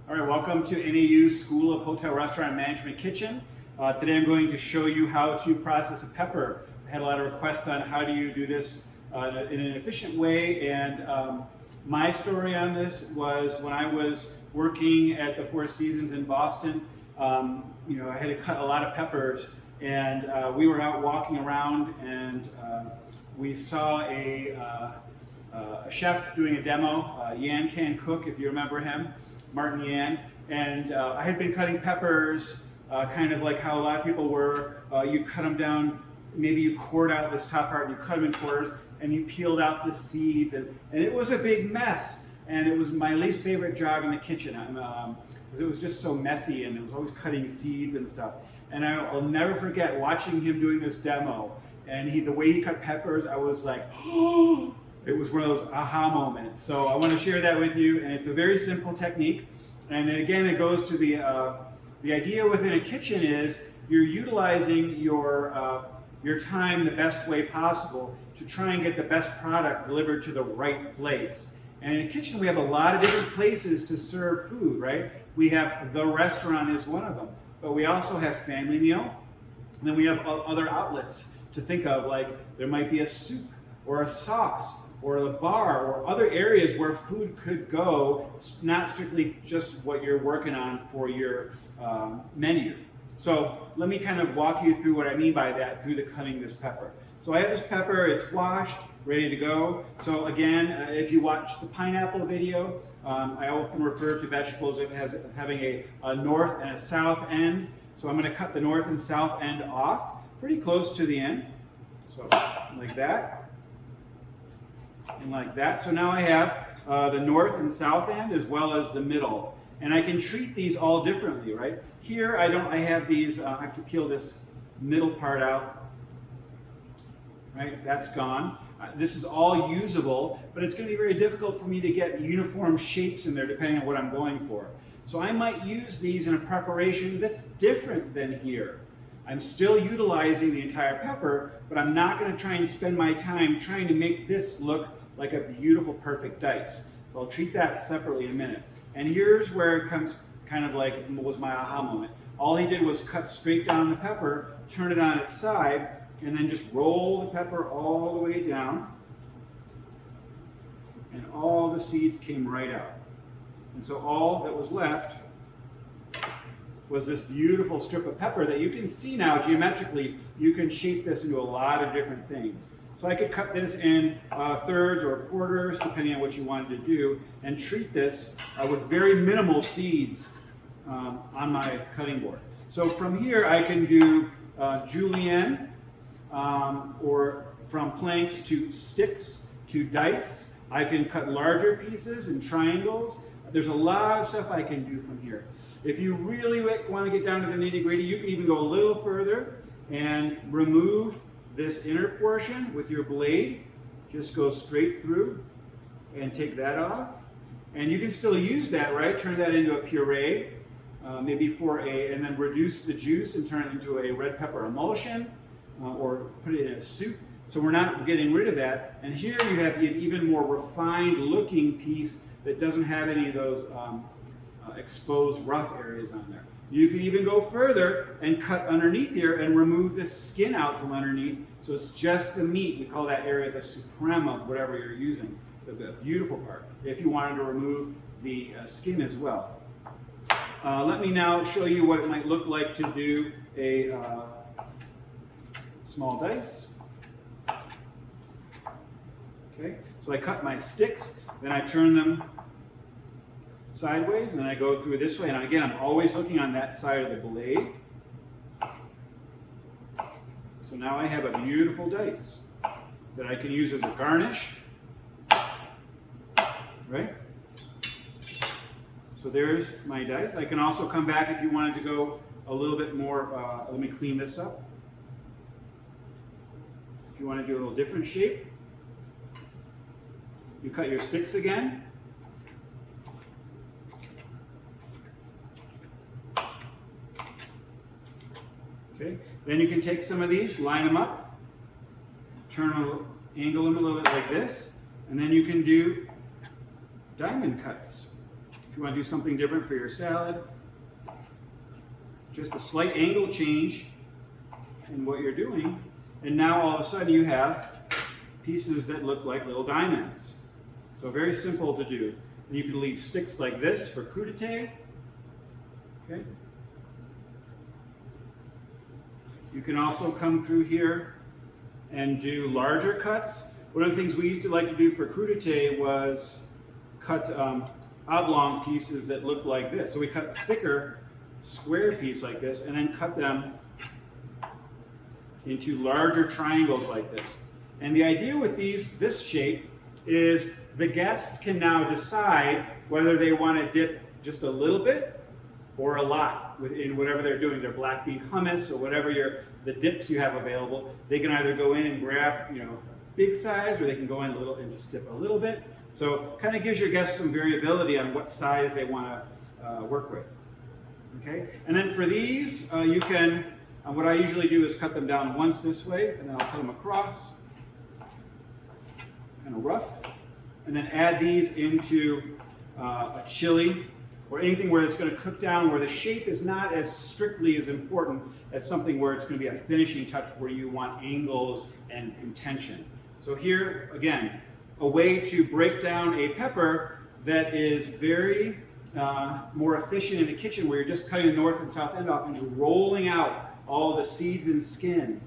All right, welcome to NAU School of Hotel Restaurant Management Kitchen. Today I'm going to show you how to process a pepper. I had a lot of requests on how do you do this in an efficient way, and my story on this was when I was working at the Four Seasons in Boston. I had to cut a lot of peppers, and we were out walking around, and we saw a chef doing a demo, Yan Can Cook, if you remember him. Martin Yan, and I had been cutting peppers kind of like how a lot of people were. You cut them down, maybe you cored out this top part and you cut them in quarters and you peeled out the seeds, and it was a big mess, and it was my least favorite job in the kitchen because it was just so messy and it was always cutting seeds and stuff. And I'll never forget watching him doing this demo, and the way he cut peppers, I was like, oh! It was one of those aha moments. So I want to share that with you, and it's a very simple technique. And again, it goes to the idea within a kitchen is you're utilizing your time the best way possible to try and get the best product delivered to the right place. And in a kitchen, we have a lot of different places to serve food, right? We have the restaurant is one of them, but we also have family meal, and then we have other outlets to think of, like there might be a soup or a sauce, or the bar, or other areas where food could go, not strictly just what you're working on for your menu. So let me kind of walk you through what I mean by that through the cutting this pepper. So I have this pepper, it's washed, ready to go. So again, if you watch the pineapple video, I often refer to vegetables as having a north and a south end. So I'm going to cut the north and south end off, pretty close to the end. So like that. And like that. So now I have the north and south end as well as the middle. And I can treat these all differently, right? Here I have these, I have to peel this middle part out, right? That's gone. This is all usable, but it's going to be very difficult for me to get uniform shapes in there depending on what I'm going for. So I might use these in a preparation that's different than here. I'm still utilizing the entire pepper, but I'm not going to try and spend my time trying to make this look like a beautiful, perfect dice. So I'll treat that separately in a minute. And here's where it comes kind of like was my aha moment. All he did was cut straight down the pepper, turn it on its side, and then just roll the pepper all the way down. And all the seeds came right out. And so all that was left was this beautiful strip of pepper that you can see now geometrically. You can shape this into a lot of different things. So I could cut this in thirds or quarters, depending on what you wanted to do, and treat this with very minimal seeds on my cutting board. So from here I can do julienne, or from planks to sticks to dice. I can cut larger pieces in triangles. There's a lot of stuff I can do from here. If you really want to get down to the nitty-gritty, you can even go a little further and remove this inner portion with your blade. Just go straight through and take that off. And you can still use that, right? Turn that into a puree, maybe and then reduce the juice and turn it into a red pepper emulsion, or put it in a soup. So we're not getting rid of that. And here you have an even more refined looking piece that doesn't have any of those exposed rough areas on there. You can even go further and cut underneath here and remove this skin out from underneath, so it's just the meat. We call that area the suprema, whatever you're using, the beautiful part, if you wanted to remove the skin as well. Let me now show you what it might look like to do a small dice. Okay, so I cut my sticks, then I turn them sideways, and I go through this way, and again I'm always looking on that side of the blade. So now I have a beautiful dice that I can use as a garnish, right? So there's my dice. I can also come back if you wanted to go a little bit more. Let me clean this up. If you want to do a little different shape, you cut your sticks again. Okay. Then you can take some of these, line them up, angle them a little bit like this, and then you can do diamond cuts. If you want to do something different for your salad, just a slight angle change in what you're doing, and now all of a sudden you have pieces that look like little diamonds. So very simple to do. You can leave sticks like this for crudité. Okay. You can also come through here and do larger cuts. One of the things we used to like to do for crudité was cut oblong pieces that look like this. So we cut a thicker square piece like this and then cut them into larger triangles like this. And the idea with this shape is the guest can now decide whether they want to dip just a little bit or a lot in whatever they're doing, their black bean hummus or whatever the dips you have available. They can either go in and grab, big size, or they can go in a little and just dip a little bit. So kind of gives your guests some variability on what size they want to work with. Okay, and then for these, you can, what I usually do is cut them down once this way, and then I'll cut them across, kind of rough, and then add these into a chili or anything where it's going to cook down, where the shape is not as strictly as important as something where it's going to be a finishing touch where you want angles and intention. So here, again, a way to break down a pepper that is very more efficient in the kitchen, where you're just cutting the north and south end off and just rolling out all the seeds and skin.